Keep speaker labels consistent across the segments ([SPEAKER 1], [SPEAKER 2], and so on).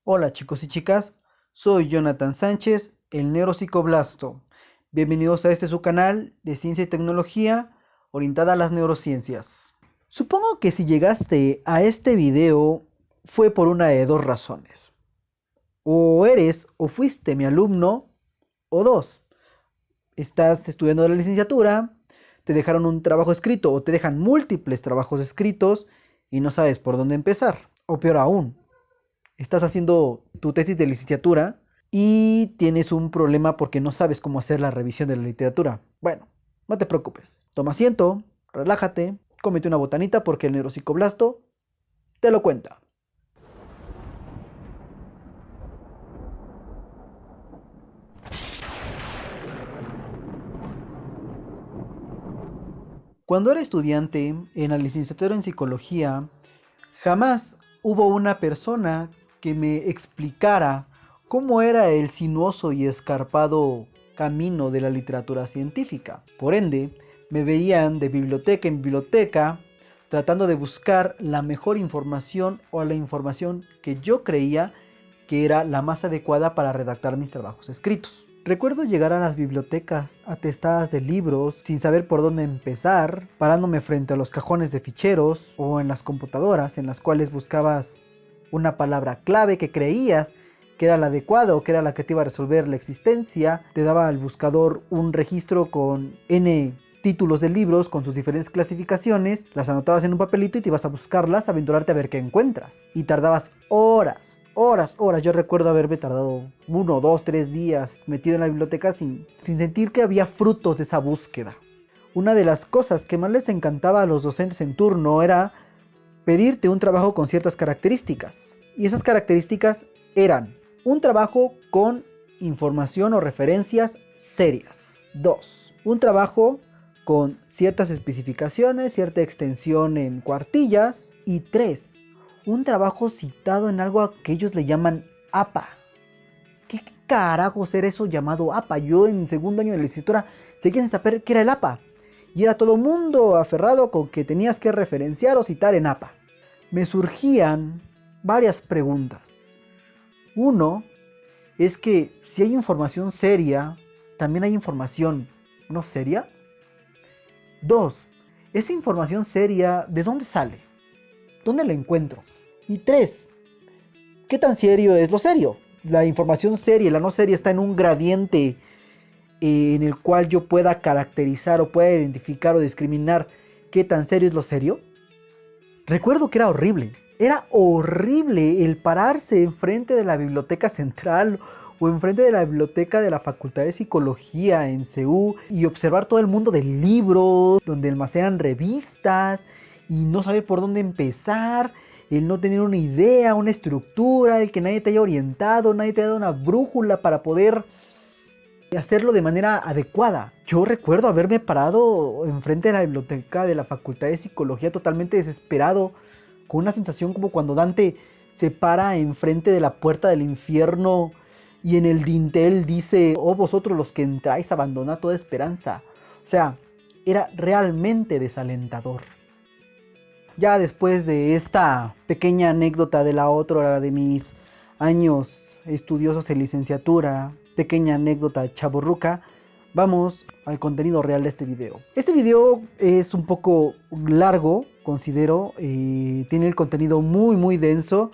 [SPEAKER 1] Hola chicos y chicas, soy Jonathan Sánchez, el neuropsicoblasto. Bienvenidos a este su canal de ciencia y tecnología orientada a las neurociencias. Supongo que si llegaste a este video fue por una de dos razones. O eres o fuiste mi alumno, o dos, estás estudiando la licenciatura, te dejaron un trabajo escrito o te dejan múltiples trabajos escritos y no sabes por dónde empezar. O peor aún, estás haciendo tu tesis de licenciatura y tienes un problema porque no sabes cómo hacer la revisión de la literatura. Bueno, no te preocupes. Toma asiento, relájate, cómete una botanita porque el neuropsicoblasto te lo cuenta. Cuando era estudiante en la licenciatura en psicología, jamás hubo una persona que me explicara cómo era el sinuoso y escarpado camino de la literatura científica. Por ende, me veían de biblioteca en biblioteca tratando de buscar la mejor información o la información que yo creía que era la más adecuada para redactar mis trabajos escritos. Recuerdo llegar a las bibliotecas atestadas de libros sin saber por dónde empezar, parándome frente a los cajones de ficheros o en las computadoras en las cuales buscabas una palabra clave que creías que era la adecuada o que era la que te iba a resolver la existencia. Te daba al buscador un registro con N títulos de libros con sus diferentes clasificaciones, las anotabas en un papelito y te ibas a buscarlas, a aventurarte a ver qué encuentras. Y tardabas horas. Yo recuerdo haberme tardado 1, 2, 3 días metido en la biblioteca sin sentir que había frutos de esa búsqueda. Una de las cosas que más les encantaba a los docentes en turno era pedirte un trabajo con ciertas características. Y esas características eran un trabajo con información o referencias serias. 2. Un trabajo con ciertas especificaciones, cierta extensión en cuartillas. Y 3. Un trabajo citado en algo que ellos le llaman APA. ¿Qué carajos era eso llamado APA? Yo en segundo año de licenciatura seguía sin saber qué era el APA. Y era todo mundo aferrado con que tenías que referenciar o citar en APA. Me surgían varias preguntas. Uno es que si hay información seria, también hay información no seria. Dos, esa información seria, ¿de dónde sale? ¿Dónde la encuentro? Y tres, ¿qué tan serio es lo serio? La información seria y la no seria está en un gradiente en el cual yo pueda caracterizar o pueda identificar o discriminar qué tan serio es lo serio. Recuerdo que era horrible. Era horrible el pararse enfrente de la biblioteca central o enfrente de la biblioteca de la Facultad de Psicología en CEU y observar todo el mundo del libro, donde almacenan revistas y no saber por dónde empezar, el no tener una idea, una estructura, el que nadie te haya orientado, nadie te haya dado una brújula para poder hacerlo de manera adecuada. Yo recuerdo haberme parado enfrente de la biblioteca de la Facultad de Psicología totalmente desesperado, con una sensación como cuando Dante se para enfrente de la puerta del infierno y en el dintel dice: oh vosotros los que entráis, abandonad toda esperanza. O sea, era realmente desalentador. Ya después de esta pequeña anécdota de la otra de mis años estudiosos en licenciatura, pequeña anécdota chavorruca, vamos al contenido real de este video. Este video es un poco largo, considero, tiene el contenido muy denso,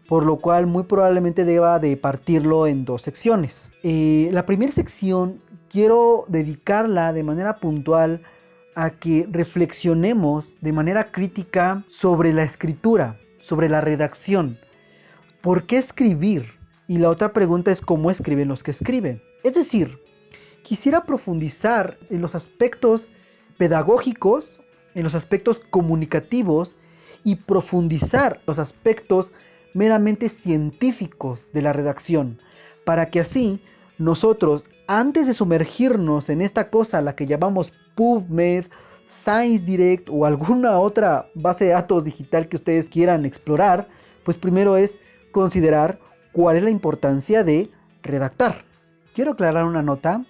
[SPEAKER 1] por lo cual muy probablemente deba de partirlo en dos secciones. La primera sección quiero dedicarla de manera puntual a que reflexionemos de manera crítica sobre la escritura, sobre la redacción. ¿Por qué escribir? Y la otra pregunta es cómo escriben los que escriben. Es decir, quisiera profundizar en los aspectos pedagógicos, en los aspectos comunicativos y profundizar los aspectos meramente científicos de la redacción, para que así nosotros, antes de sumergirnos en esta cosa a la que llamamos PubMed, ScienceDirect o alguna otra base de datos digital que ustedes quieran explorar, pues primero es considerar cuál es la importancia de redactar. Quiero aclarar una nota,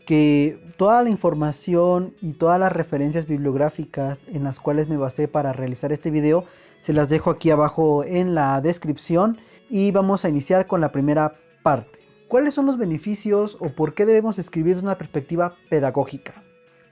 [SPEAKER 1] que toda la información y todas las referencias bibliográficas en las cuales me basé para realizar este video se las dejo aquí abajo en la descripción, y vamos a iniciar con la primera parte. ¿Cuáles son los beneficios o por qué debemos escribir desde una perspectiva pedagógica?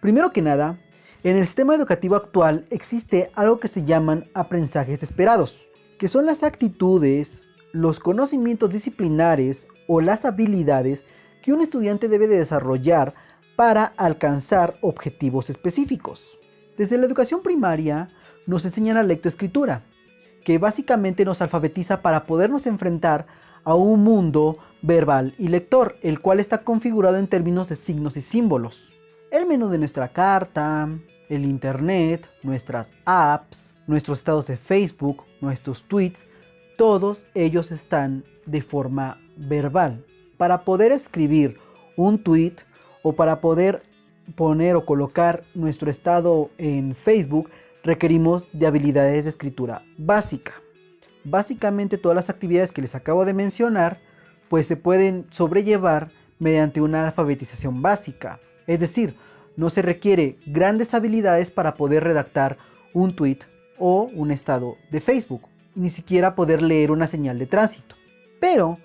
[SPEAKER 1] Primero que nada, en el sistema educativo actual existe algo que se llaman aprendizajes esperados, que son las actitudes, los conocimientos disciplinares o las habilidades que un estudiante debe de desarrollar para alcanzar objetivos específicos. Desde la educación primaria nos enseñan la lectoescritura, que básicamente nos alfabetiza para podernos enfrentar a un mundo verbal y lector, el cual está configurado en términos de signos y símbolos. El menú de nuestra carta, el internet, nuestras apps, nuestros estados de Facebook, nuestros tweets, todos ellos están de forma verbal. Para poder escribir un tweet o para poder poner o colocar nuestro estado en Facebook, requerimos de habilidades de escritura básica. Básicamente todas las actividades que les acabo de mencionar pues se pueden sobrellevar mediante una alfabetización básica. Es decir, no se requiere grandes habilidades para poder redactar un tweet o un estado de Facebook, ni siquiera poder leer una señal de tránsito. Pero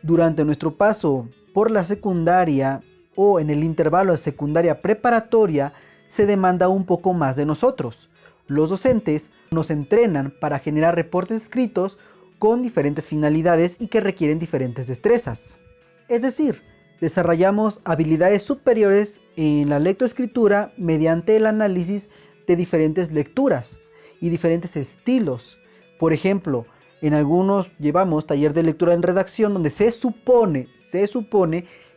[SPEAKER 1] durante nuestro paso por la secundaria o en el intervalo de secundaria preparatoria se demanda un poco más de nosotros. Los docentes nos entrenan para generar reportes escritos con diferentes finalidades y que requieren diferentes destrezas. Es decir, desarrollamos habilidades superiores en la lectoescritura mediante el análisis de diferentes lecturas y diferentes estilos. Por ejemplo, en algunos llevamos taller de lectura en redacción donde se supone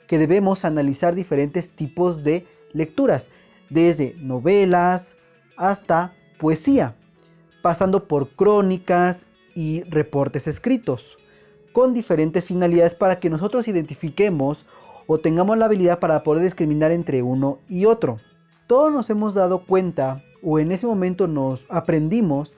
[SPEAKER 1] que debemos analizar diferentes tipos de lecturas, desde novelas hasta poesía, pasando por crónicas y reportes escritos, con diferentes finalidades para que nosotros identifiquemos o tengamos la habilidad para poder discriminar entre uno y otro. Todos nos hemos dado cuenta, o en ese momento nos aprendimos,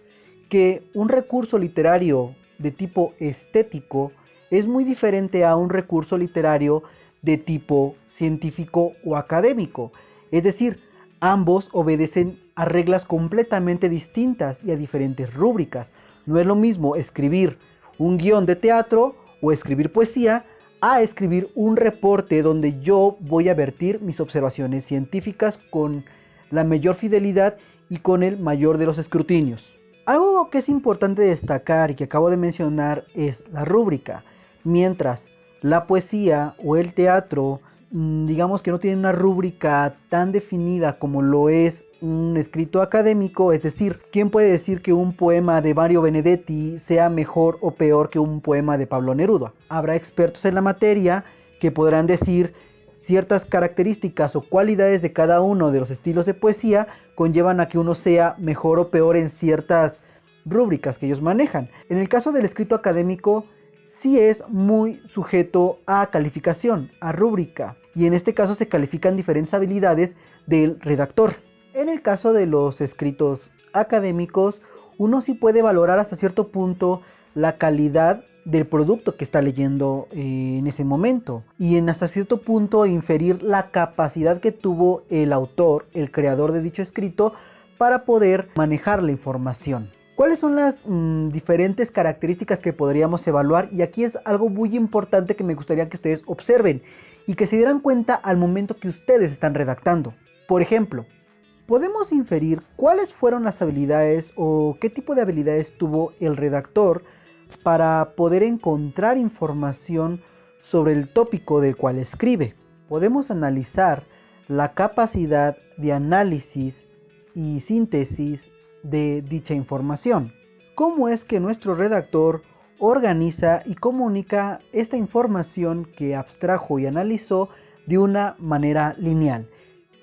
[SPEAKER 1] que un recurso literario de tipo estético es muy diferente a un recurso literario de tipo científico o académico. Es decir, ambos obedecen a reglas completamente distintas y a diferentes rúbricas. No es lo mismo escribir un guión de teatro o escribir poesía a escribir un reporte donde yo voy a vertir mis observaciones científicas con la mayor fidelidad y con el mayor de los escrutinios. Algo que es importante destacar y que acabo de mencionar es la rúbrica. Mientras la poesía o el teatro, digamos que no tienen una rúbrica tan definida como lo es un escrito académico, es decir, ¿quién puede decir que un poema de Mario Benedetti sea mejor o peor que un poema de Pablo Neruda? Habrá expertos en la materia que podrán decir ciertas características o cualidades de cada uno de los estilos de poesía conllevan a que uno sea mejor o peor en ciertas rúbricas que ellos manejan. En el caso del escrito académico, sí es muy sujeto a calificación, a rúbrica, y en este caso se califican diferentes habilidades del redactor. En el caso de los escritos académicos, uno sí puede valorar hasta cierto punto la calidad del producto que está leyendo en ese momento, y en hasta cierto punto inferir la capacidad que tuvo el autor, el creador de dicho escrito, para poder manejar la información. ¿Cuáles son las diferentes características que podríamos evaluar? Y aquí es algo muy importante que me gustaría que ustedes observen y que se dieran cuenta al momento que ustedes están redactando. Por ejemplo, podemos inferir cuáles fueron las habilidades o qué tipo de habilidades tuvo el redactor para poder encontrar información sobre el tópico del cual escribe. Podemos analizar la capacidad de análisis y síntesis de dicha información. ¿Cómo es que nuestro redactor organiza y comunica esta información que abstrajo y analizó de una manera lineal?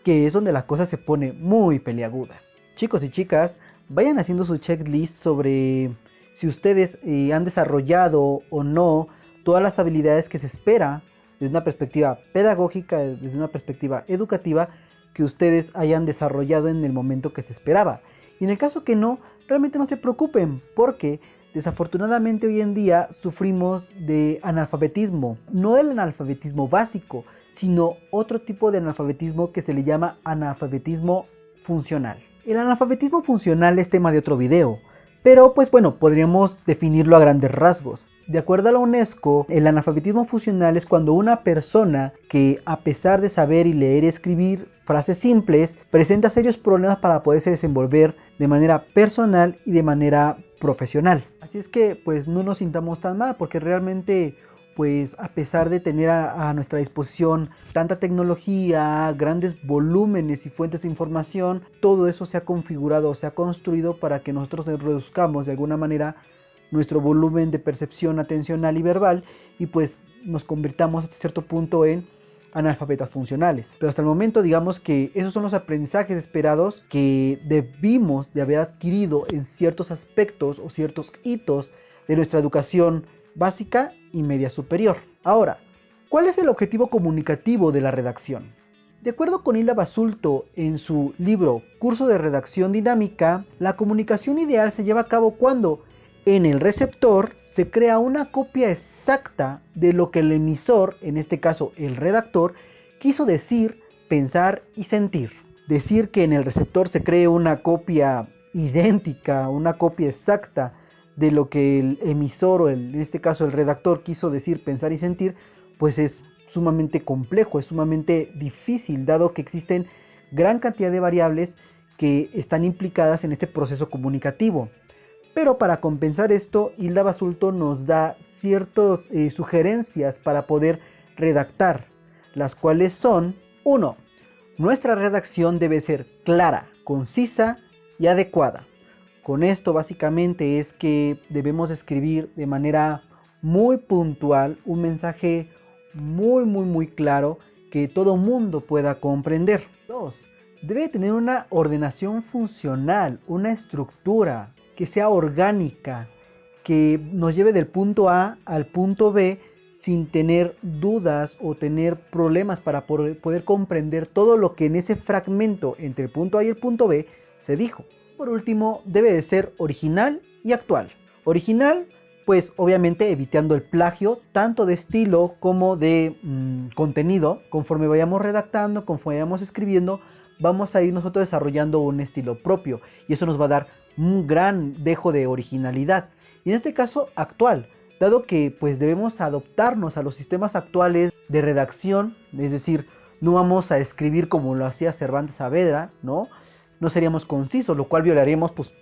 [SPEAKER 1] Que es donde la cosa se pone muy peliaguda. Chicos y chicas, vayan haciendo su checklist sobre si ustedes han desarrollado o no todas las habilidades que se espera desde una perspectiva pedagógica, desde una perspectiva educativa, que ustedes hayan desarrollado en el momento que se esperaba. Y en el caso que no, realmente no se preocupen, porque desafortunadamente hoy en día sufrimos de analfabetismo. No el analfabetismo básico, sino otro tipo de analfabetismo que se le llama analfabetismo funcional. El analfabetismo funcional es tema de otro video, Pero pues bueno, podríamos definirlo a grandes rasgos. De acuerdo a la UNESCO, el analfabetismo funcional es cuando una persona que, a pesar de saber y leer y escribir frases simples, presenta serios problemas para poderse desenvolver de manera personal y de manera profesional. Así es que pues no nos sintamos tan mal, porque realmente pues a pesar de tener a nuestra disposición tanta tecnología, grandes volúmenes y fuentes de información, todo eso se ha configurado, se ha construido para que nosotros reduzcamos de alguna manera nuestro volumen de percepción atencional y verbal, y pues nos convirtamos hasta cierto punto en analfabetas funcionales. Pero hasta el momento digamos que esos son los aprendizajes esperados que debimos de haber adquirido en ciertos aspectos o ciertos hitos de nuestra educación básica y media superior. Ahora, ¿cuál es el objetivo comunicativo de la redacción? De acuerdo con Hilda Basulto en su libro Curso de Redacción Dinámica, la comunicación ideal se lleva a cabo cuando en el receptor se crea una copia exacta de lo que el emisor, en este caso el redactor, quiso decir, pensar y sentir. Decir que en el receptor se cree una copia idéntica, una copia exacta de lo que el emisor o en este caso el redactor quiso decir, pensar y sentir, pues es sumamente complejo, es sumamente difícil, dado que existen gran cantidad de variables que están implicadas en este proceso comunicativo. Pero para compensar esto, Hilda Basulto nos da ciertas sugerencias para poder redactar, las cuales son: 1. Nuestra redacción debe ser clara, concisa y adecuada. Con esto básicamente es que debemos escribir de manera muy puntual un mensaje muy claro que todo mundo pueda comprender. 2. Debe tener una ordenación funcional, una estructura que sea orgánica, que nos lleve del punto A al punto B sin tener dudas o tener problemas para poder comprender todo lo que en ese fragmento entre el punto A y el punto B se dijo. Por último, debe de ser original y actual. Original, pues obviamente evitando el plagio, tanto de estilo como de contenido. Conforme vayamos redactando, conforme vayamos escribiendo, vamos a ir nosotros desarrollando un estilo propio, y eso nos va a dar un gran dejo de originalidad. Y en este caso, actual, dado que pues debemos adaptarnos a los sistemas actuales de redacción, es decir, no vamos a escribir como lo hacía Cervantes Saavedra, ¿no? No seríamos concisos, lo cual violaríamos pues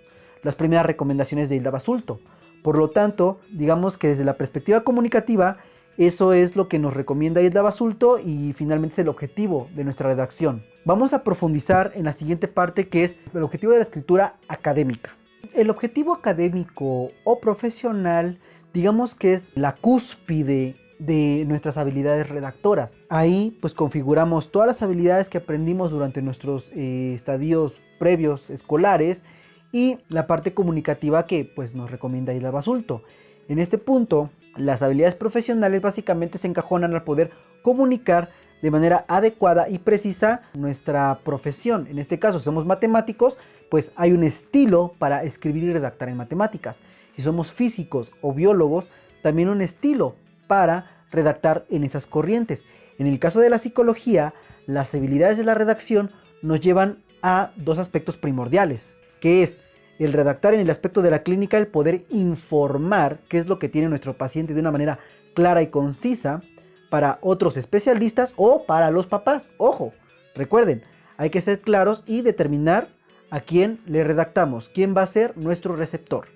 [SPEAKER 1] las primeras recomendaciones de Hilda Basulto. Por lo tanto, digamos que desde la perspectiva comunicativa, eso es lo que nos recomienda Hilda Basulto y finalmente es el objetivo de nuestra redacción. Vamos a profundizar en la siguiente parte, que es el objetivo de la escritura académica. El objetivo académico o profesional, digamos que es la cúspide de nuestras habilidades redactoras. Ahí pues configuramos todas las habilidades que aprendimos durante nuestros estadios previos escolares y la parte comunicativa que pues nos recomienda Hilda Basulto. En este punto, las habilidades profesionales básicamente se encajonan al poder comunicar de manera adecuada y precisa nuestra profesión. En este caso, si somos matemáticos, pues hay un estilo para escribir y redactar en matemáticas. Si somos físicos o biólogos, también un estilo para redactar en esas corrientes. En el caso de la psicología, las habilidades de la redacción nos llevan a dos aspectos primordiales, que es el redactar en el aspecto de la clínica, el poder informar qué es lo que tiene nuestro paciente de una manera clara y concisa para otros especialistas o para los papás. Ojo, recuerden, hay que ser claros y determinar a quién le redactamos, quién va a ser nuestro receptor.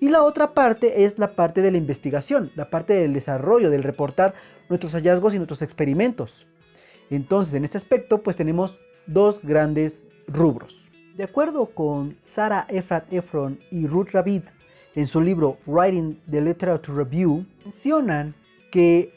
[SPEAKER 1] Y la otra parte es la parte de la investigación, la parte del desarrollo, del reportar nuestros hallazgos y nuestros experimentos. Entonces, en este aspecto, pues tenemos dos grandes rubros. De acuerdo con Sarah Efrat Efron y Ruth Rabid en su libro Writing the Literature Review, mencionan que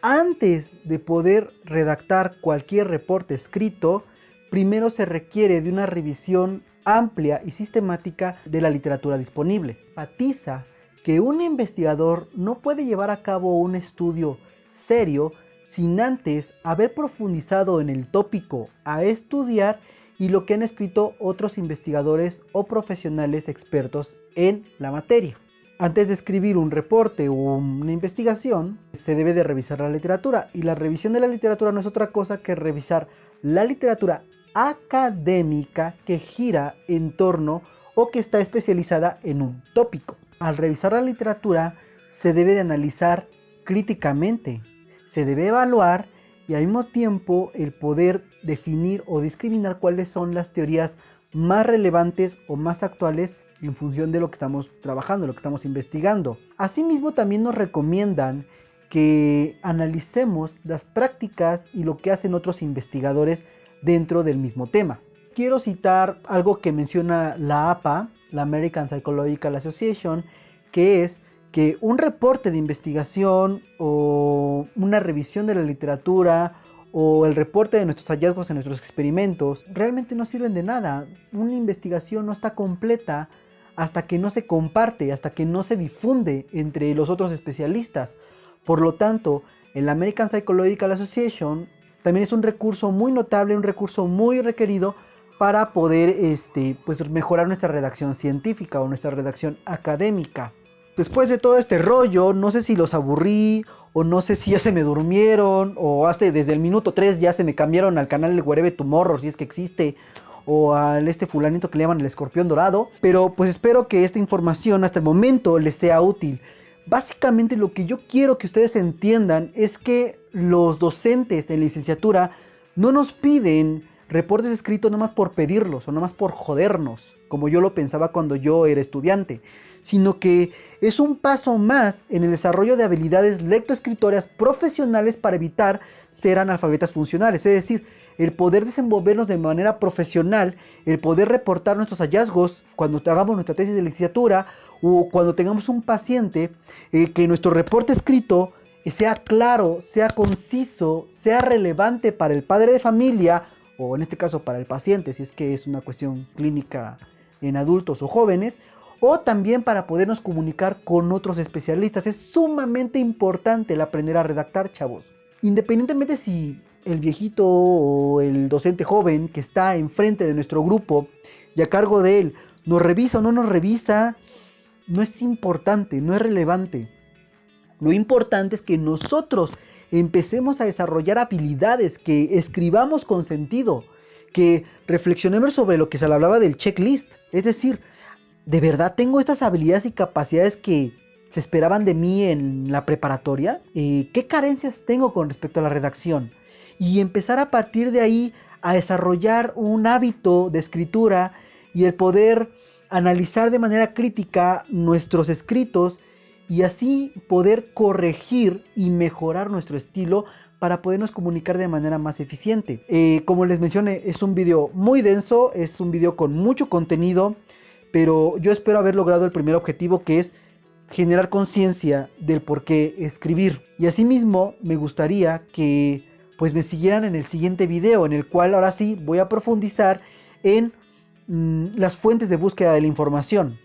[SPEAKER 1] antes de poder redactar cualquier reporte escrito, primero se requiere de una revisión amplia y sistemática de la literatura disponible. Enfatiza que un investigador no puede llevar a cabo un estudio serio sin antes haber profundizado en el tópico a estudiar y lo que han escrito otros investigadores o profesionales expertos en la materia. Antes de escribir un reporte o una investigación, se debe de revisar la literatura, y la revisión de la literatura no es otra cosa que revisar la literatura académica que gira en torno o que está especializada en un tópico. Al revisar la literatura se debe de analizar críticamente, se debe evaluar y al mismo tiempo el poder definir o discriminar cuáles son las teorías más relevantes o más actuales en función de lo que estamos trabajando, lo que estamos investigando. Asimismo, también nos recomiendan que analicemos las prácticas y lo que hacen otros investigadores dentro del mismo tema. Quiero citar algo que menciona la APA, la American Psychological Association, que es que un reporte de investigación o una revisión de la literatura o el reporte de nuestros hallazgos en nuestros experimentos realmente no sirven de nada. Una investigación no está completa hasta que no se comparte, hasta que no se difunde entre los otros especialistas. Por lo tanto, el American Psychological Association también es un recurso muy notable, un recurso muy requerido para poder pues mejorar nuestra redacción científica o nuestra redacción académica. Después de todo este rollo, no sé si los aburrí o no sé si ya se me durmieron o desde el minuto 3 ya se me cambiaron al canal del Wherever Tomorrow, si es que existe, o al fulanito que le llaman el escorpión dorado, pero pues espero que esta información hasta el momento les sea útil. Básicamente lo que yo quiero que ustedes entiendan es que los docentes en licenciatura no nos piden reportes escritos nomás por pedirlos o nomás por jodernos, como yo lo pensaba cuando yo era estudiante, sino que es un paso más en el desarrollo de habilidades lectoescritorias profesionales para evitar ser analfabetas funcionales, es decir, el poder desenvolvernos de manera profesional, el poder reportar nuestros hallazgos cuando hagamos nuestra tesis de licenciatura o cuando tengamos un paciente, que nuestro reporte escrito sea claro, sea conciso, sea relevante para el padre de familia o en este caso para el paciente, si es que es una cuestión clínica en adultos o jóvenes, o también para podernos comunicar con otros especialistas. Es sumamente importante el aprender a redactar, chavos. Independientemente si el viejito o el docente joven que está enfrente de nuestro grupo y a cargo de él nos revisa o no nos revisa, no es importante, no es relevante. Lo importante es que nosotros empecemos a desarrollar habilidades, que escribamos con sentido, que reflexionemos sobre lo que se le hablaba del checklist. Es decir, ¿de verdad tengo estas habilidades y capacidades que se esperaban de mí en la preparatoria? ¿Qué carencias tengo con respecto a la redacción? Y empezar a partir de ahí a desarrollar un hábito de escritura y el poder analizar de manera crítica nuestros escritos y así poder corregir y mejorar nuestro estilo para podernos comunicar de manera más eficiente. Como les mencioné, es un video muy denso, es un video con mucho contenido, pero yo espero haber logrado el primer objetivo, que es generar conciencia del por qué escribir. Y asimismo me gustaría que pues me siguieran en el siguiente video, en el cual ahora sí voy a profundizar en las fuentes de búsqueda de la información,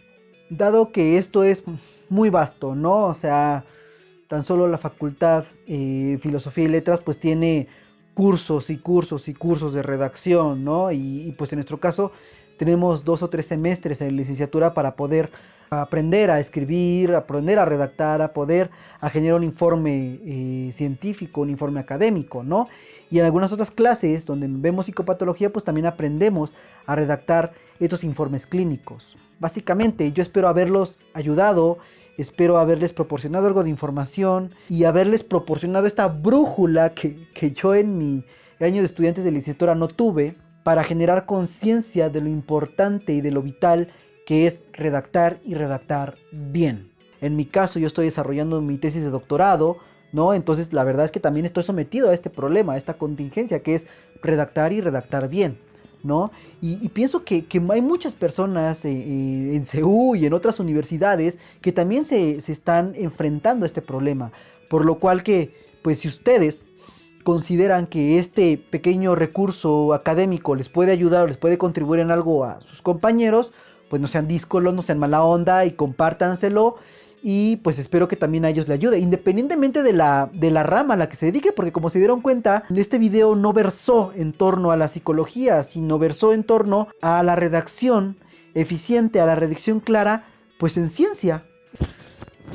[SPEAKER 1] dado que esto es muy vasto, ¿no? O sea, tan solo la facultad Filosofía y Letras pues tiene cursos y cursos y cursos de redacción, ¿no? Y pues en nuestro caso tenemos 2 o 3 semestres en licenciatura para poder aprender a escribir, aprender a redactar, a generar un informe científico, un informe académico, ¿no? Y en algunas otras clases donde vemos psicopatología, pues también aprendemos a redactar estos informes clínicos. Básicamente, yo espero haberlos ayudado, espero haberles proporcionado algo de información y haberles proporcionado esta brújula que yo en mi año de estudiantes de licenciatura no tuve, para generar conciencia de lo importante y de lo vital que es redactar y redactar bien. En mi caso, yo estoy desarrollando mi tesis de doctorado, ¿no? Entonces la verdad es que también estoy sometido a este problema, a esta contingencia, que es redactar y redactar bien, ¿no? Y pienso que hay muchas personas en CEU y en otras universidades que también se están enfrentando a este problema, por lo cual que, pues si ustedes consideran que este pequeño recurso académico les puede ayudar o les puede contribuir en algo a sus compañeros, pues no sean díscolos, no sean mala onda y compártanselo. Y pues espero que también a ellos le ayude, independientemente de la rama a la que se dedique, porque como se dieron cuenta, este video no versó en torno a la psicología, sino versó en torno a la redacción eficiente, a la redacción clara, pues en ciencia.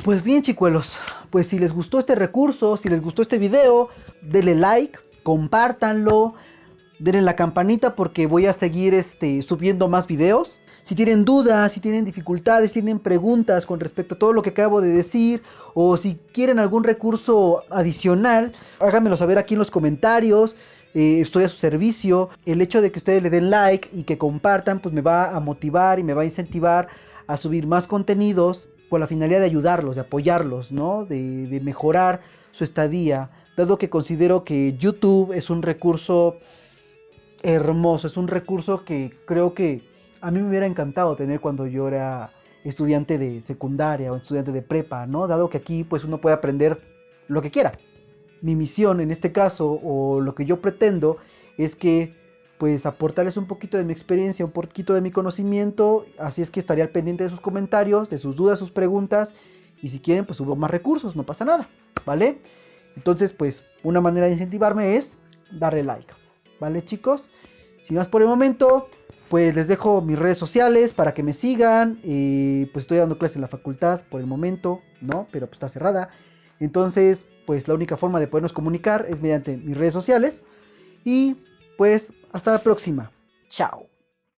[SPEAKER 1] Pues bien, chicuelos, pues si les gustó este recurso, si les gustó este video, denle like, compártanlo, denle la campanita porque voy a seguir subiendo más videos. Si tienen dudas, si tienen dificultades, si tienen preguntas con respecto a todo lo que acabo de decir, o si quieren algún recurso adicional, háganmelo saber aquí en los comentarios. Estoy a su servicio. El hecho de que ustedes le den like y que compartan, pues me va a motivar y me va a incentivar a subir más contenidos con la finalidad de ayudarlos, de apoyarlos, ¿no? De mejorar su estadía, dado que considero que YouTube es un recurso hermoso, es un recurso que creo que a mí me hubiera encantado tener cuando yo era estudiante de secundaria o estudiante de prepa, ¿no? Dado que aquí pues uno puede aprender lo que quiera. Mi misión en este caso, o lo que yo pretendo, es que pues aportarles un poquito de mi experiencia, un poquito de mi conocimiento. Así es que estaría al pendiente de sus comentarios, de sus dudas, sus preguntas, y si quieren pues subo más recursos, no pasa nada, ¿vale? Entonces pues una manera de incentivarme es darle like, ¿vale, chicos? Sin más por el momento, pues les dejo mis redes sociales para que me sigan. Pues estoy dando clases en la facultad por el momento, ¿no? Pero pues está cerrada. Entonces, pues la única forma de podernos comunicar es mediante mis redes sociales. Y pues hasta la próxima. Chao.